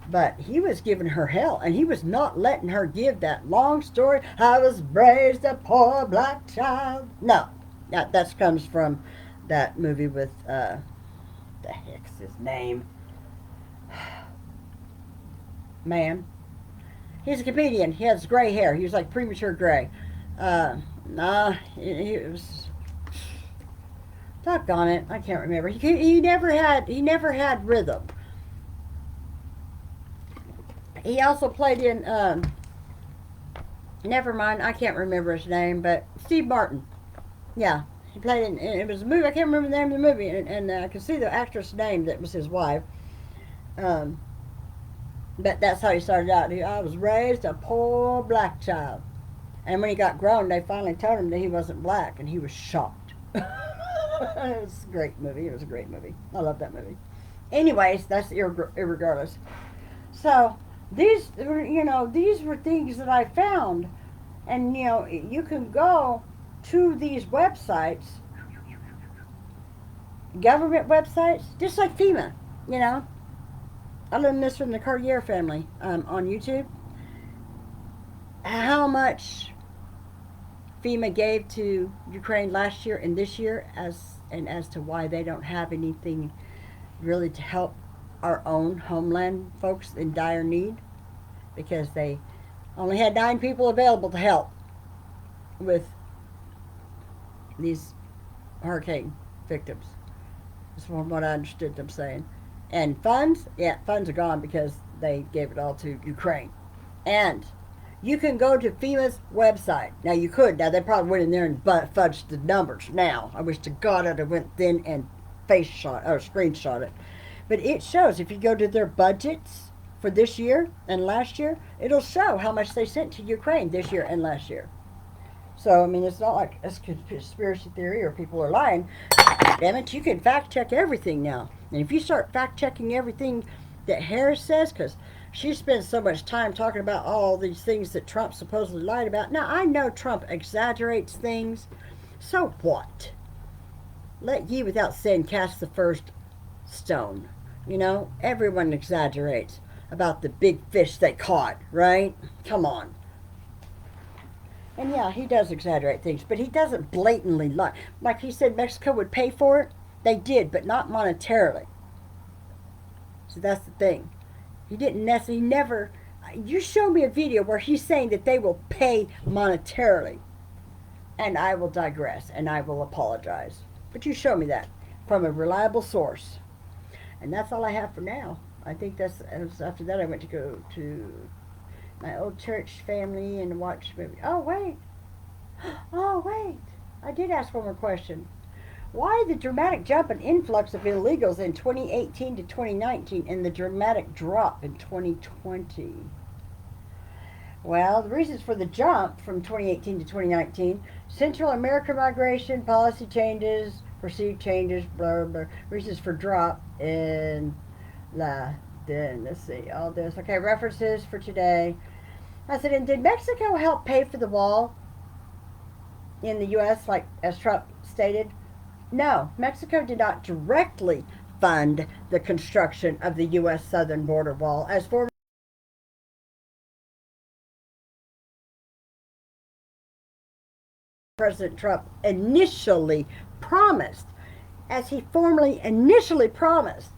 But he was giving her hell, and he was not letting her give that long story. I was raised a poor black child. No, that comes from that movie with, the heck's his name? Man. He's a comedian. He has gray hair. He was like premature gray. He was... Doggone it, I can't remember. He never had rhythm. He also played in, never mind, I can't remember his name, but Steve Martin. Yeah, he played in, it was a movie, I can't remember the name of the movie, and I can see the actress' name that was his wife. But that's how he started out. I was raised a poor black child. And when he got grown, they finally told him that he wasn't black, and he was shocked. It was a great movie. It was a great movie. I love that movie. Anyways, that's irregardless. So, these were things that I found. And, you can go to these websites, government websites, just like FEMA, I learned this from the Cartier family on YouTube. How much FEMA gave to Ukraine last year and this year, as to why they don't have anything really to help our own homeland folks in dire need, because they only had 9 people available to help with these hurricane victims. That's from what I understood them saying. And funds are gone because they gave it all to Ukraine. And you can go to FEMA's website. Now they probably went in there and fudged the numbers. Now, I wish to God I'd have went then and screenshot it. But it shows, if you go to their budgets for this year and last year, it'll show how much they sent to Ukraine this year and last year. So, it's not like it's conspiracy theory or people are lying. Damn it, you can fact check everything now. And if you start fact checking everything that Harris says, because She spends so much time talking about all these things that Trump supposedly lied about. Now, I know Trump exaggerates things. So what? Let ye without sin cast the first stone. You know, everyone exaggerates about the big fish they caught, right? Come on. And yeah, he does exaggerate things, but he doesn't blatantly lie. Like he said Mexico would pay for it. They did, but not monetarily. So that's the thing. He didn't necessarily, he never, you show me a video where he's saying that they will pay monetarily. And I will digress and I will apologize. But you show me that from a reliable source. And that's all I have for now. I think that's, after that I went to go to my old church family and watch movie. Oh, wait. Oh, wait. I did ask one more question. Why the dramatic jump in influx of illegals in 2018 to 2019 and the dramatic drop in 2020? Well, the reasons for the jump from 2018 to 2019: Central American migration, policy changes, perceived changes, blah, blah, blah. Reasons for drop in then let's see, all this. Okay, references for today. I said, and did Mexico help pay for the wall in the U.S., like as Trump stated? No, Mexico did not directly fund the construction of the U.S. southern border wall, as former President Trump initially promised, as he formally initially promised.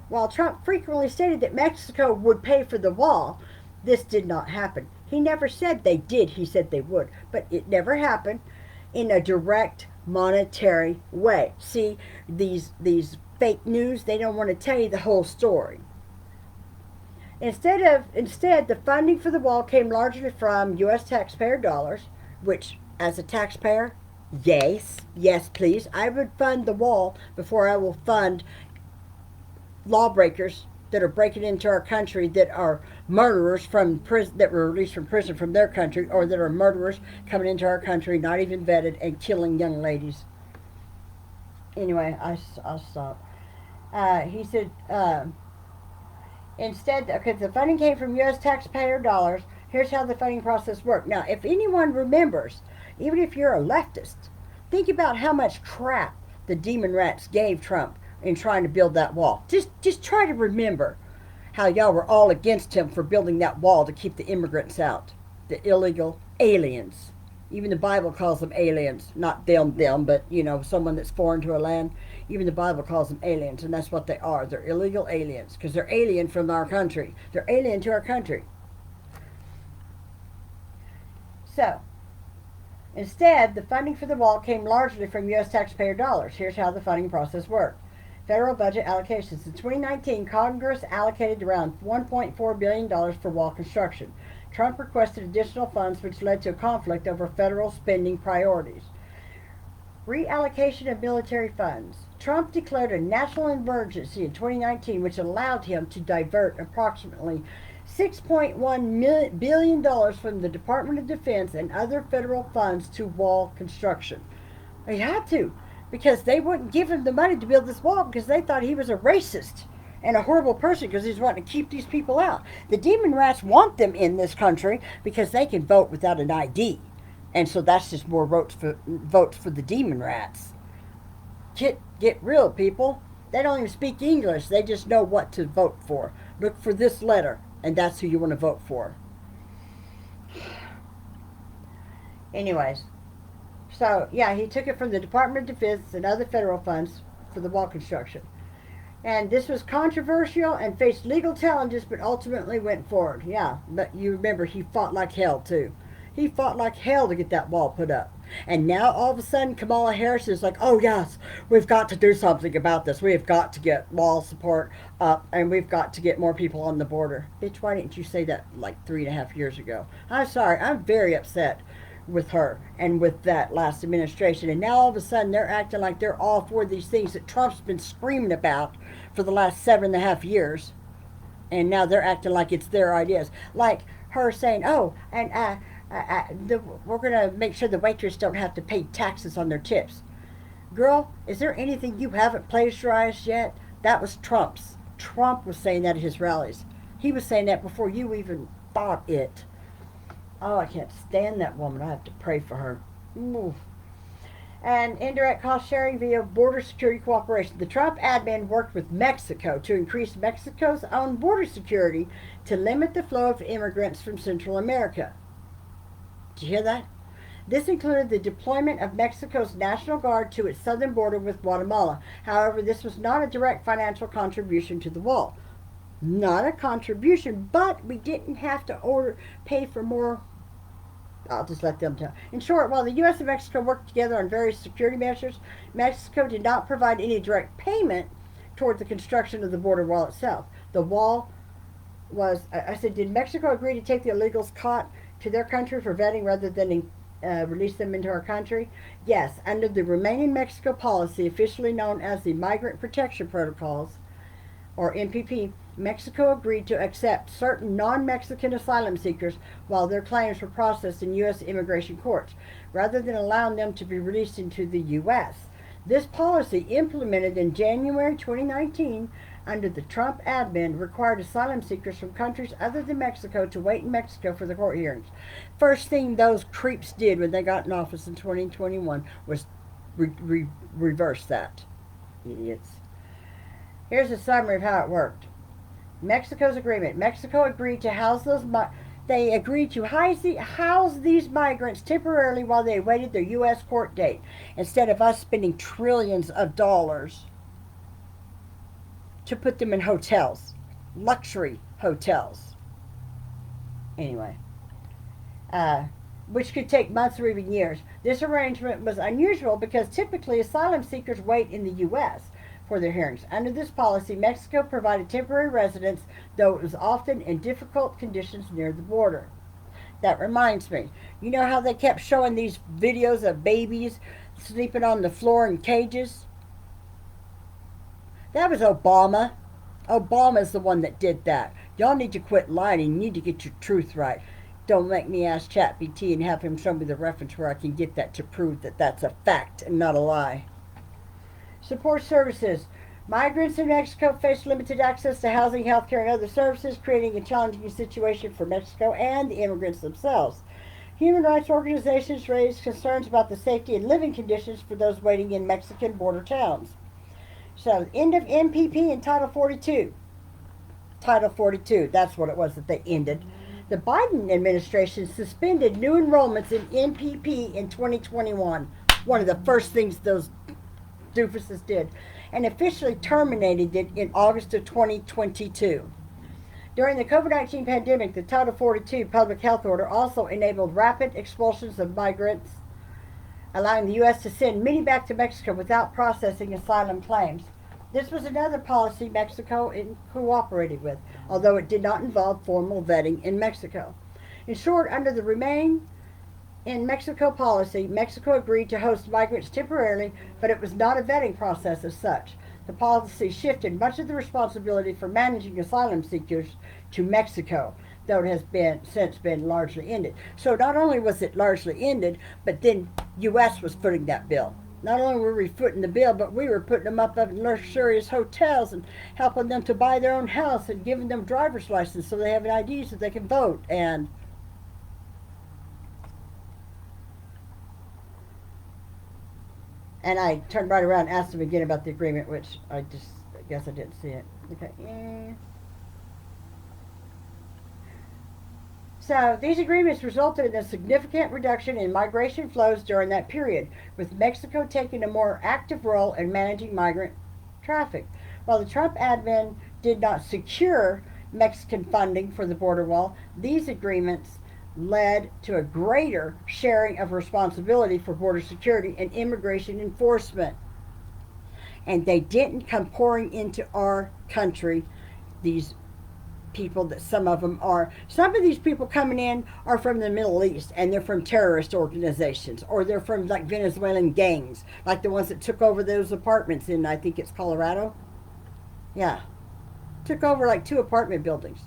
While Trump frequently stated that Mexico would pay for the wall, this did not happen. He never said they did, he said they would, but it never happened in a direct monetary way. See, these fake news, they don't want to tell you the whole story. Instead, the funding for the wall came largely from U.S. taxpayer dollars, which, as a taxpayer, yes, please, I would fund the wall before I will fund lawbreakers that are breaking into our country, that are murderers from prison, that were released from prison from their country, or that are murderers coming into our country, not even vetted, and killing young ladies. Anyway, I'll stop. He said, instead, okay, the funding came from U.S. taxpayer dollars. Here's how the funding process worked. Now, if anyone remembers, even if you're a leftist, think about how much crap the demon rats gave Trump in trying to build that wall. Just try to remember how y'all were all against him for building that wall to keep the immigrants out, the illegal aliens. Even the Bible calls them aliens, not them, but someone that's foreign to a land. Even the Bible calls them aliens, and that's what they are. They're illegal aliens because they're alien from our country. They're alien to our country. So, instead, the funding for the wall came largely from U.S. taxpayer dollars. Here's how the funding process worked. Federal budget allocations. In 2019, Congress allocated around $1.4 billion for wall construction. Trump requested additional funds, which led to a conflict over federal spending priorities. Reallocation of military funds. Trump declared a national emergency in 2019, which allowed him to divert approximately $6.1 billion from the Department of Defense and other federal funds to wall construction. He had to, because they wouldn't give him the money to build this wall because they thought he was a racist and a horrible person because he's wanting to keep these people out. The demon rats want them in this country because they can vote without an ID. And so that's just more votes for the demon rats. Get real, people. They don't even speak English. They just know what to vote for. Look for this letter, and that's who you want to vote for. Anyways, so yeah, he took it from the Department of Defense and other federal funds for the wall construction. And this was controversial and faced legal challenges, but ultimately went forward. Yeah, but you remember he fought like hell too. He fought like hell to get that wall put up. And now all of a sudden Kamala Harris is like, oh yes, we've got to do something about this. We have got to get wall support up, and we've got to get more people on the border. Bitch, why didn't you say that like 3.5 years ago? I'm sorry, I'm very upset with her and with that last administration. And now all of a sudden they're acting like they're all for these things that Trump's been screaming about for the last 7.5 years. And now they're acting like it's their ideas. Like her saying, oh, and we're going to make sure the waiters don't have to pay taxes on their tips. Girl, is there anything you haven't plagiarized yet? That was Trump's. Trump was saying that at his rallies. He was saying that before you even thought it. Oh, I can't stand that woman. I have to pray for her. Ooh. And indirect cost sharing via border security cooperation. The Trump admin worked with Mexico to increase Mexico's own border security to limit the flow of immigrants from Central America. Did you hear that? This included the deployment of Mexico's National Guard to its southern border with Guatemala. However, this was not a direct financial contribution to the wall. Not a contribution, but we didn't have to pay for more. I'll just let them tell. In short, while the U.S. and Mexico worked together on various security measures, Mexico did not provide any direct payment toward the construction of the border wall itself. The wall was, I said, did Mexico agree to take the illegals caught to their country for vetting rather than release them into our country? Yes, under the Remain in Mexico policy, officially known as the Migrant Protection Protocols, or MPP, Mexico agreed to accept certain non-Mexican asylum seekers while their claims were processed in U.S. immigration courts, rather than allowing them to be released into the U.S. This policy, implemented in January 2019 under the Trump admin, required asylum seekers from countries other than Mexico to wait in Mexico for the court hearings. First thing those creeps did when they got in office in 2021 was reverse that. Idiots. Here's a summary of how it worked. Mexico's agreement. Mexico agreed to house these migrants temporarily while they awaited their U.S. court date, instead of us spending trillions of dollars to put them in hotels, luxury hotels. Anyway, which could take months or even years. This arrangement was unusual because typically asylum seekers wait in the U.S. for their hearings. Under this policy, Mexico provided temporary residence, though it was often in difficult conditions near the border. That reminds me, you know how they kept showing these videos of babies sleeping on the floor in cages? That was Obama. Obama's the one that did that. Y'all need to quit lying and you need to get your truth right. Don't make me ask ChatGPT and have him show me the reference where I can get that to prove that that's a fact and not a lie. Support services. Migrants in Mexico face limited access to housing, healthcare, and other services, creating a challenging situation for Mexico and the immigrants themselves. Human rights organizations raised concerns about the safety and living conditions for those waiting in Mexican border towns. So, end of MPP and Title 42. Title 42, that's what it was that they ended. The Biden administration suspended new enrollments in MPP in 2021. One of the first things those doofuses did, and officially terminated it in August of 2022. During the COVID-19 pandemic, the Title 42 public health order also enabled rapid expulsions of migrants, allowing the U.S. to send many back to Mexico without processing asylum claims. This was another policy Mexico cooperated with, although it did not involve formal vetting in Mexico. In short, under the Remain in Mexico policy, Mexico agreed to host migrants temporarily, but it was not a vetting process as such. The policy shifted much of the responsibility for managing asylum seekers to Mexico, though it has since been largely ended. So not only was it largely ended, but then U.S. was footing that bill. Not only were we footing the bill, but we were putting them up in luxurious hotels and helping them to buy their own house and giving them driver's license so they have an ID so they can vote. And I turned right around and asked him again about the agreement, which I guess I didn't see it. Okay. So these agreements resulted in a significant reduction in migration flows during that period, with Mexico taking a more active role in managing migrant traffic. While the Trump admin did not secure Mexican funding for the border wall, these agreements led to a greater sharing of responsibility for border security and immigration enforcement. And they didn't come pouring into our country, these people that some of these people coming in are from the Middle East and they're from terrorist organizations, or they're from like Venezuelan gangs, like the ones that took over those apartments in, I think it's Colorado. Yeah. Took over like 2 apartment buildings.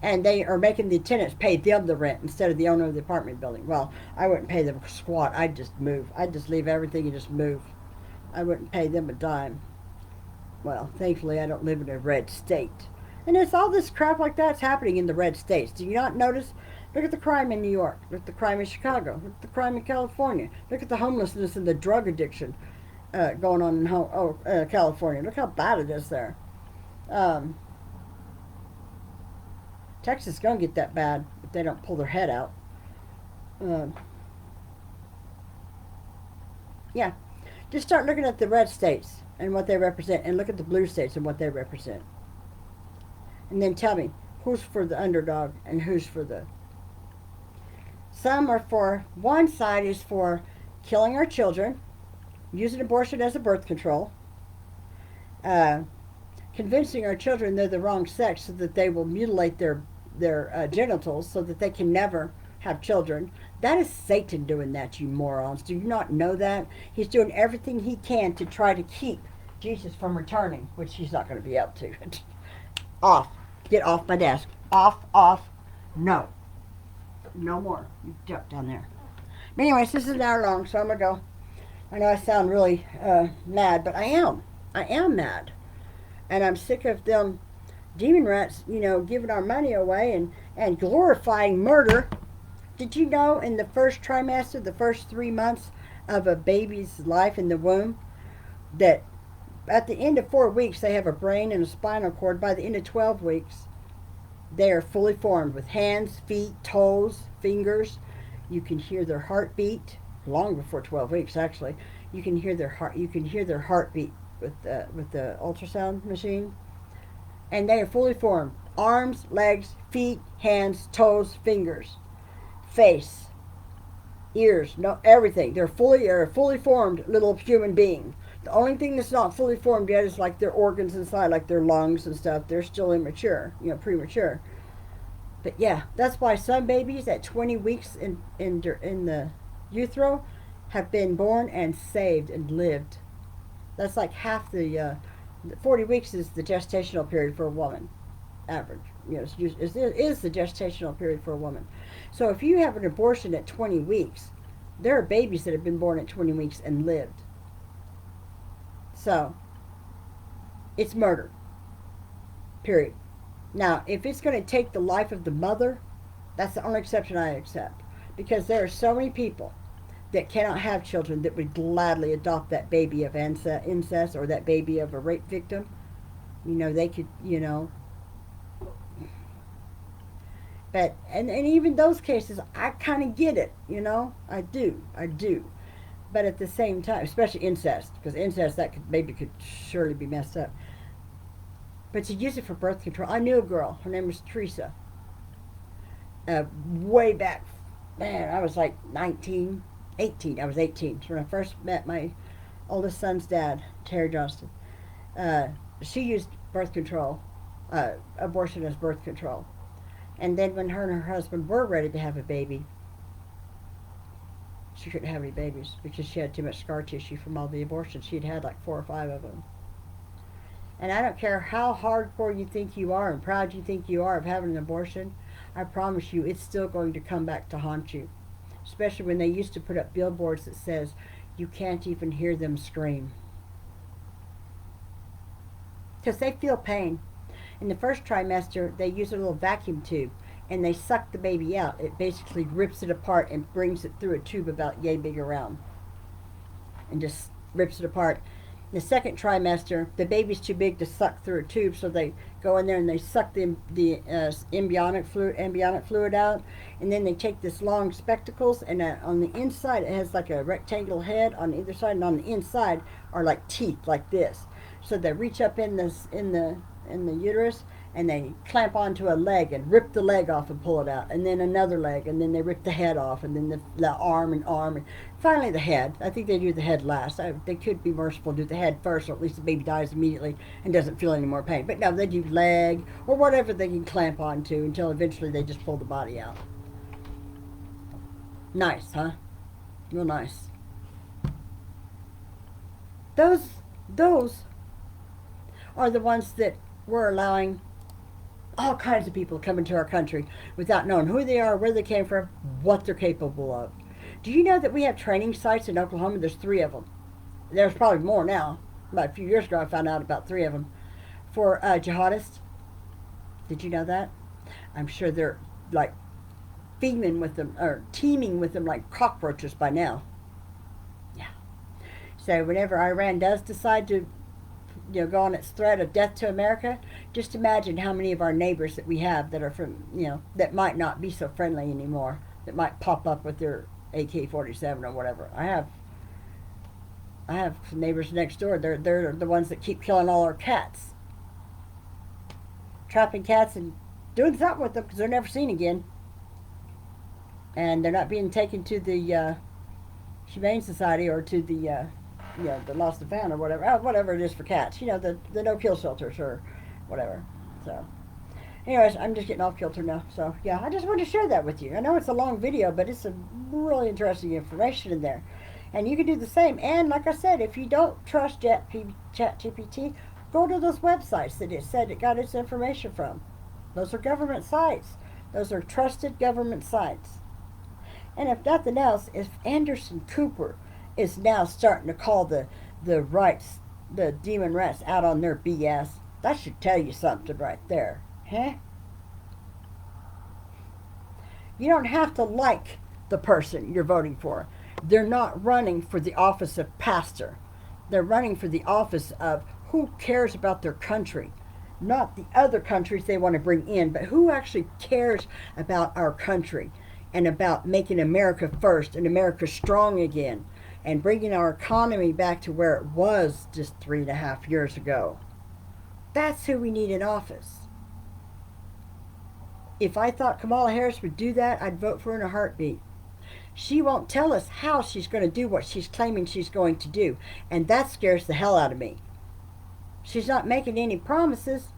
And they are making the tenants pay them the rent instead of the owner of the apartment building. Well, I wouldn't pay them squat. I'd just move. I'd just leave everything and just move. I wouldn't pay them a dime. Well, thankfully I don't live in a red state. And it's all this crap like that's happening in the red states. Do you not notice? Look at the crime in New York. Look at the crime in Chicago. Look at the crime in California. Look at the homelessness and the drug addiction going on in California. Look how bad it is there. Um, Texas is going to get that bad if they don't pull their head out. Uh, yeah. Just start looking at the red states and what they represent, and look at the blue states and what they represent. And then tell me who's for the underdog and who's for the. Some are for, one side is for killing our children, using abortion as a birth control, uh, convincing our children they're the wrong sex so that they will mutilate their genitals so that they can never have children. That is Satan doing that, you morons. Do you not know that? He's doing everything he can to try to keep Jesus from returning, which he's not going to be able to. Off. Get off my desk. Off, off. No. No more. You duck down there. But anyways, this is an hour long, so I'm going to go. I know I sound really mad, but I am. I am mad. And I'm sick of them demon rats, giving our money away and glorifying murder. Did you know in the first trimester, the first 3 months of a baby's life in the womb, that at the end of 4 weeks they have a brain and a spinal cord. By the end of 12 weeks, they are fully formed with hands, feet, toes, fingers. You can hear their heartbeat long before 12 weeks. Actually, you can hear their heart. You can hear their heartbeat with the ultrasound machine, and they are fully formed: arms, legs, feet, hands, toes, fingers, face, ears, no everything. They're a fully formed little human being. The only thing that's not fully formed yet is like their organs inside, like their lungs and stuff. They're still immature, premature. But yeah, that's why some babies at 20 weeks in the utero have been born and saved and lived. That's like half the 40 weeks is the gestational period for a woman, average. Is the gestational period for a woman. So if you have an abortion at 20 weeks, there are babies that have been born at 20 weeks and lived. So it's murder. Period. Now, if it's going to take the life of the mother, that's the only exception I accept. Because there are so many people that cannot have children that would gladly adopt that baby of incest or that baby of a rape victim. They could, But, and even those cases, I kind of get it, I do. But at the same time, especially incest, because incest, baby could surely be messed up. But to use it for birth control, I knew a girl, her name was Teresa. Way back, man, I was like 19, 18. I was 18. So when I first met my oldest son's dad, Terry Johnston, she used birth control, abortion as birth control. And then when her and her husband were ready to have a baby, she couldn't have any babies because she had too much scar tissue from all the abortions. She'd had like 4 or 5 of them. And I don't care how hardcore you think you are and proud you think you are of having an abortion, I promise you it's still going to come back to haunt you. Especially when they used to put up billboards that says, you can't even hear them scream. Because they feel pain. In the first trimester, they use a little vacuum tube and they suck the baby out. It basically rips it apart and brings it through a tube about yay big around. And just rips it apart. The second trimester, the baby's too big to suck through a tube, so they go in there and they suck the embryonic fluid out, and then they take this long spectacles, and on the inside it has like a rectangular head on either side, and on the inside are like teeth like this. So they reach up in the uterus and they clamp onto a leg and rip the leg off and pull it out, and then another leg, and then they rip the head off, and then the arm, and finally the head. I think they do the head last. They could be merciful, do the head first, or at least the baby dies immediately and doesn't feel any more pain. But no, they do leg or whatever they can clamp onto until eventually they just pull the body out. Nice, huh? Real nice. Those are the ones that we're allowing all kinds of people come into our country without knowing who they are, where they came from, what they're capable of. Do you know that we have training sites in Oklahoma? There's 3 of them. There's probably more now. About a few years ago I found out about 3 of them for jihadists. Did you know that? I'm sure they're like teeming with them, or teeming with them like cockroaches by now. Yeah. So whenever Iran does decide to, go on its threat of death to America, just imagine how many of our neighbors that we have that are from, that might not be so friendly anymore, that might pop up with their AK-47 or whatever. I have neighbors next door. They're the ones that keep killing all our cats, trapping cats and doing something with them because they're never seen again, and they're not being taken to the Humane Society or to the the Lost and Found or whatever it is for cats. The no kill shelters or whatever. So, anyways, I'm just getting off kilter now. So yeah, I just wanted to share that with you. I know it's a long video, but it's some really interesting information in there, and you can do the same. And like I said, if you don't trust ChatGPT, go to those websites that it said it got its information from. Those are government sites. Those are trusted government sites. And if nothing else, if Anderson Cooper is now starting to call the demon rats out on their BS, that should tell you something right there. Huh? You don't have to like the person you're voting for. They're not running for the office of pastor. They're running for the office of who cares about their country. Not the other countries they want to bring in, but who actually cares about our country and about making America first and America strong again and bringing our economy back to where it was just 3.5 years ago. That's who we need in office. If I thought Kamala Harris would do that, I'd vote for her in a heartbeat. She won't tell us how she's going to do what she's claiming she's going to do, and that scares the hell out of me. She's not making any promises,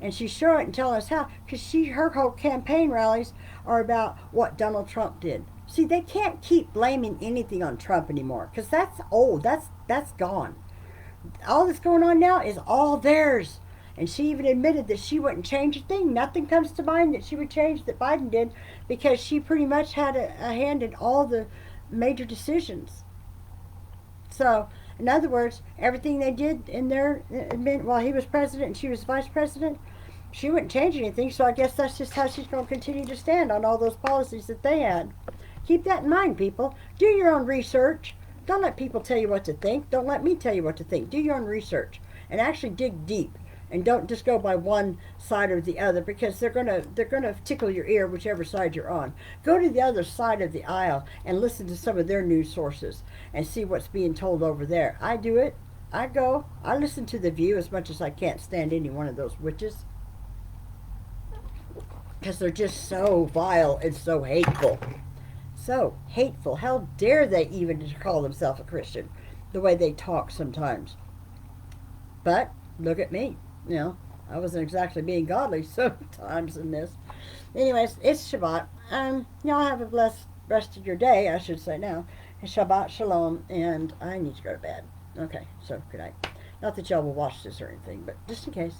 and she's sure isn't telling us how, because her whole campaign rallies are about what Donald Trump did. See, they can't keep blaming anything on Trump anymore, because that's old. That's gone. All that's going on now is all theirs. And she even admitted that she wouldn't change a thing. Nothing comes to mind that she would change that Biden did, because she pretty much had a hand in all the major decisions. So, in other words, everything they did in their while he was president and she was vice president, she wouldn't change anything. So I guess that's just how she's going to continue to stand on all those policies that they had. Keep that in mind, people. Do your own research. Don't let people tell you what to think. Don't let me tell you what to think. Do your own research and actually dig deep. And don't just go by one side or the other, because they're gonna tickle your ear whichever side you're on. Go to the other side of the aisle and listen to some of their news sources and see what's being told over there. I do it. I listen to The View as much as I can't stand any one of those witches, because they're just so vile and so hateful. So hateful. How dare they even call themselves a Christian, the way they talk sometimes. But look at me. I wasn't exactly being godly sometimes in this. Anyways, it's Shabbat. Y'all have a blessed rest of your day, I should say now. Shabbat Shalom, and I need to go to bed. Okay, so good night. Not that y'all will watch this or anything, but just in case.